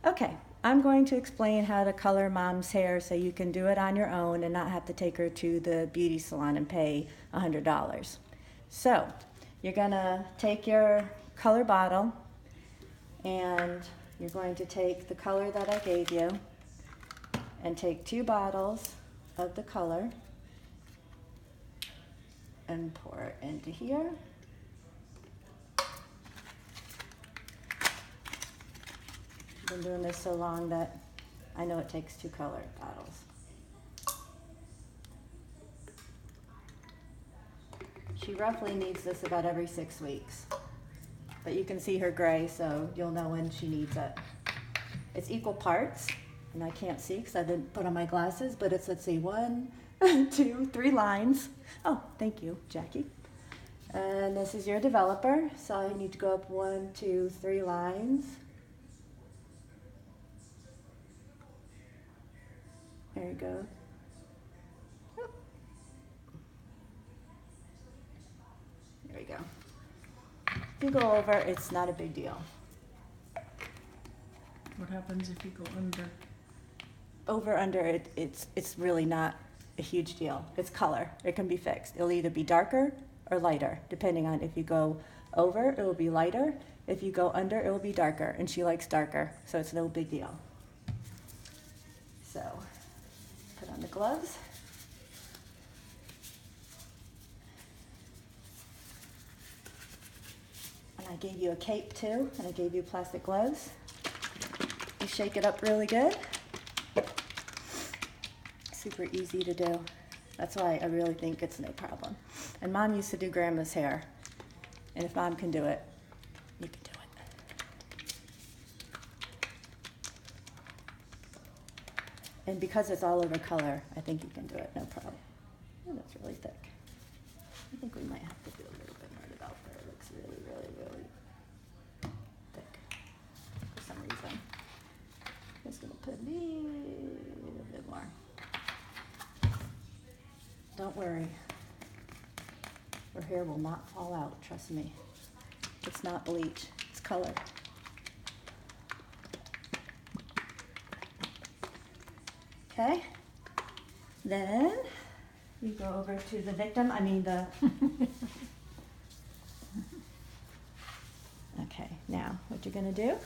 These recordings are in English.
Okay, I'm going to explain how to color Mom's hair so you can do it on your own and not have to take her to the beauty salon and pay $100. So, you're gonna take your color bottle and you're going to take the color that I gave you and take 2 bottles of the color and pour it into here. I've been doing this so long that I know it takes 2 color bottles. She roughly needs this about every 6 weeks. But you can see her gray, so you'll know when she needs it. It's equal parts, and I can't see because I didn't put on my glasses, but it's, let's see, 1, 2, 3 lines. Oh, thank you, Jackie. And this is your developer, so I need to go up 1, 2, 3 lines. There you go. There we go. If you go over, it's not a big deal. What happens if you go under? Over, under, it's really not a huge deal. It's color. It can be fixed. It'll either be darker or lighter, depending on if you go over, it will be lighter. If you go under, it will be darker, and she likes darker, so it's no big deal. So, put on the gloves. And I gave you a cape too, and I gave you plastic gloves. You shake it up really good. Super easy to do. That's why I really think it's no problem. And Mom used to do Grandma's hair. And if Mom can do it, you can do it. And because it's all over color, I think you can do it, no problem. Oh, that's really thick. I think we might have to do a little bit more developer. It looks really, really, really thick for some reason. I'm just gonna put a little bit more. Don't worry, her hair will not fall out, trust me. It's not bleach, it's color. Okay, then you go over to the victim, Okay, now what you're gonna do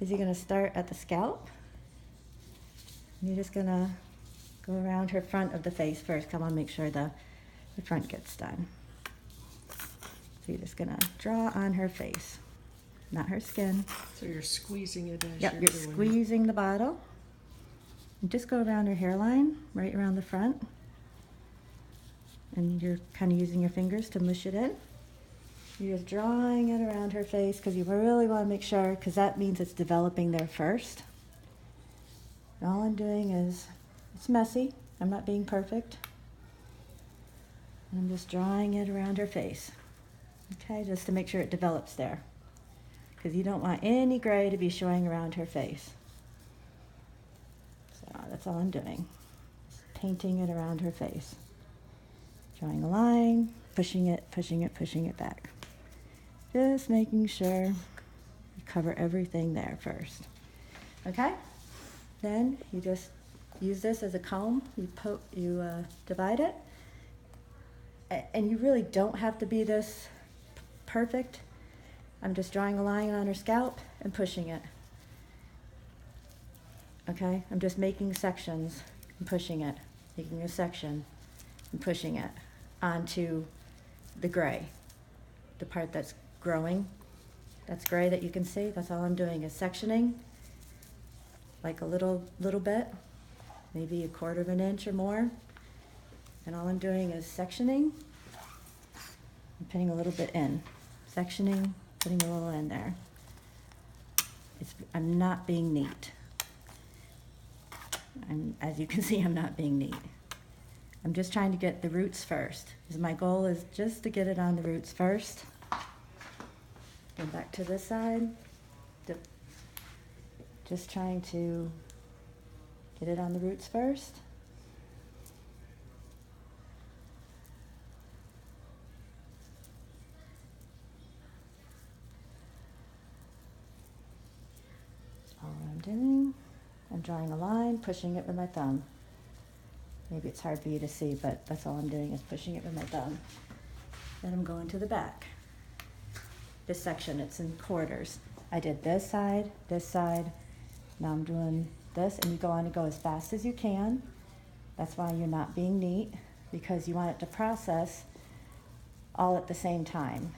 is you're gonna start at the scalp. You're just gonna go around her front of the face first. Come on, make sure the front gets done. So you're just gonna draw on her face, not her skin. So you're squeezing it as Yep, you're you're doing squeezing the bottle. And just go around her hairline, right around the front. And you're kind of using your fingers to mush it in. You're just drawing it around her face because you really want to make sure, because that means it's developing there first. And all I'm doing is, it's messy. I'm not being perfect. I'm just drawing it around her face. Okay, just to make sure it develops there. Because you don't want any gray to be showing around her face. So that's all I'm doing. Just painting it around her face. Drawing a line, pushing it, pushing it, pushing it back. Just making sure you cover everything there first. Okay? Then you just use this as a comb. You divide it. And you really don't have to be this perfect. I'm just drawing a line on her scalp and pushing it. Okay? I'm just making sections and pushing it. Making a section and pushing it onto the gray. The part that's growing. That's gray that you can see. That's all I'm doing is sectioning. Like a little bit. Maybe 1/4 of an inch or more. And all I'm doing is sectioning and putting a little bit in. Sectioning, putting a little in there. I'm not being neat. As you can see, I'm not being neat. I'm just trying to get the roots first. Because my goal is just to get it on the roots first. Go back to this side. Just trying to get it on the roots first. All I'm doing. I'm drawing a line, pushing it with my thumb. Maybe it's hard for you to see, but that's all I'm doing is pushing it with my thumb. Then I'm going to the back. This section, it's in quarters. I did this side, now I'm doing this, and you go on and go as fast as you can. That's why you're not being neat, because you want it to process all at the same time.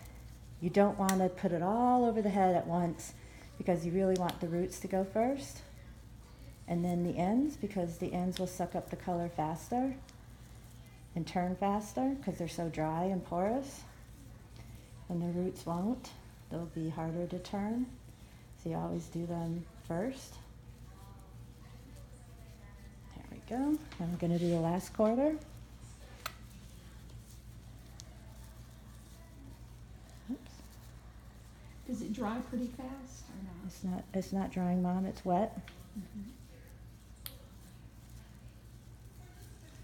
You don't want to put it all over the head at once, because you really want the roots to go first, and then the ends, because the ends will suck up the color faster and turn faster because they're so dry and porous, and the roots won't. They'll be harder to turn, so you always do them first. There we go. I'm going to do the last quarter. Oops. Does it dry pretty fast or not? It's not drying, Mom. It's wet.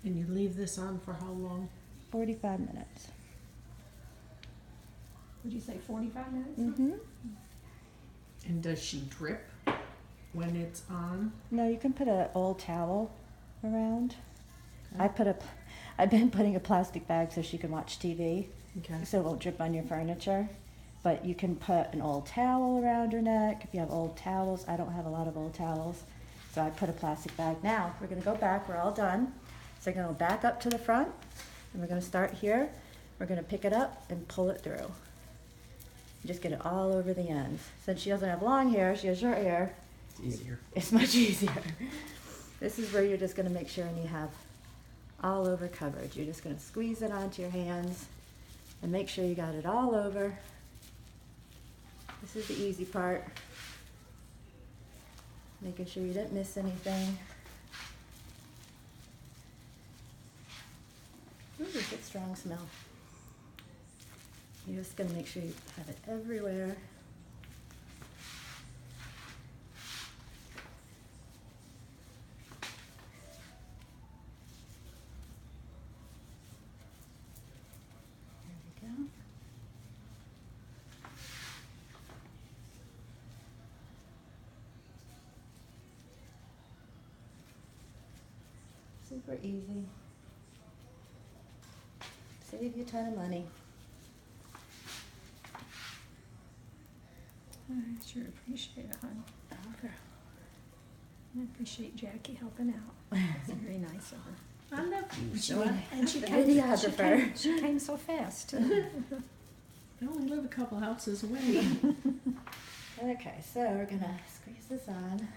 And you leave this on for how long? 45 minutes. Would you say 45 minutes? Mm-hmm. And does she drip when it's on? No, you can put an old towel around. I've been putting a plastic bag so she can watch TV, Okay. so it won't drip on your furniture. But you can put an old towel around her neck if you have old towels. I don't have a lot of old towels, so I put a plastic bag. Now we're going to go back. We're all done. So we're going to go back up to the front, and we're going to start here. We're going to pick it up and pull it through. Just get it all over the ends. Since she doesn't have long hair, she has short hair. It's easier. It's much easier. This is where you're just going to make sure and you have all over coverage. You're just going to squeeze it onto your hands and make sure you got it all over. This is the easy part. Making sure you didn't miss anything. Ooh, good strong smell. You're just going to make sure you have it everywhere. There we go. Super easy. Save you a ton of money. I sure appreciate it, hon. Oh, girl. I appreciate Jackie helping out. It's very nice of her. I love you, She- so And she The came, videographer. she came so fast. I only live a couple houses away. Okay, so we're gonna squeeze this on.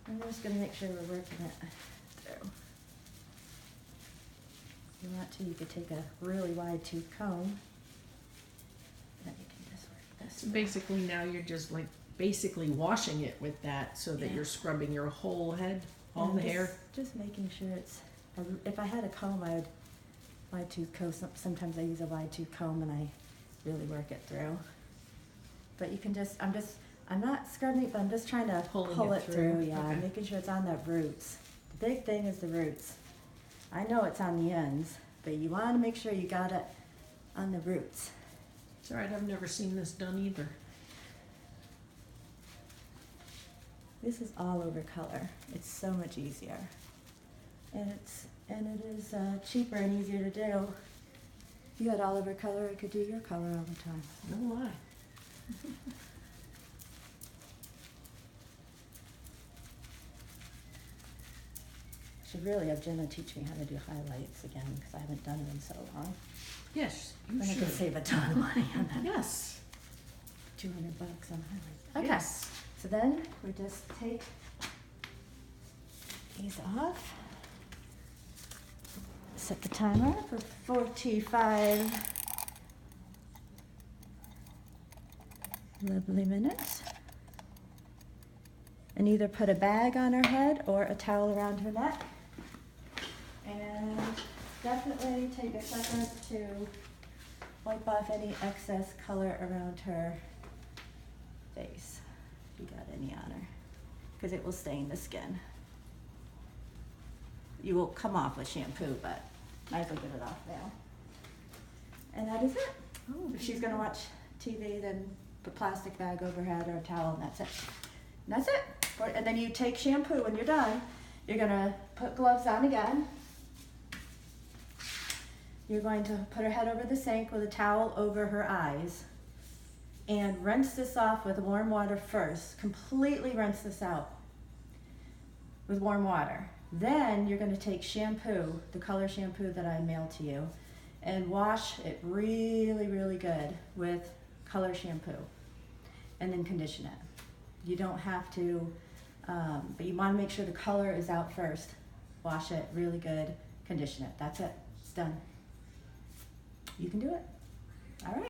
And we're just gonna make sure we're working it through. If you want to, you could take a really wide tooth comb. Then you can just work this. So basically now you're just like basically washing it with that so that Yeah. you're scrubbing your whole head, all And the hair. Just making sure it's, if I had a comb, I would wide tooth comb. Sometimes I use a wide tooth comb and I really work it through. But you can just, I'm not scrubbing it, but I'm just trying to Pulling pull it it through. through. Yeah, Okay. making sure it's on the roots. The big thing is the roots. I know it's on the ends, but you want to make sure you got it on the roots. It's alright, I've never seen this done either. This is all over color. It's so much easier. And it is cheaper and easier to do. If you had all over color, I could do your color all the time. No lie. Should really have Jenna teach me how to do highlights again because I haven't done it in so long. Yes, you Then I should. could save a ton of money on that. Yes. $200 on highlights. Okay. Yes. So then we just take these off. Set the timer for 45 lovely minutes. And either put a bag on her head or a towel around her neck. And definitely take a second to wipe off any excess color around her face, if you got any on her, because it will stain the skin. You will come off with shampoo, but might as well get it off now. And that is it. Oh, If she's gonna watch TV, then put plastic bag over her head or a towel, and that's it. And that's it. And then you take shampoo when you're done. You're gonna put gloves on again. You're going to put her head over the sink with a towel over her eyes and rinse this off with warm water first. Completely rinse this out with warm water. Then you're going to take shampoo, the color shampoo that I mailed to you, and wash it really, really good with color shampoo, and then condition it. You don't have to, but you want to make sure the color is out first. Wash it really good, condition it. That's it. It's done. You can do it. All right.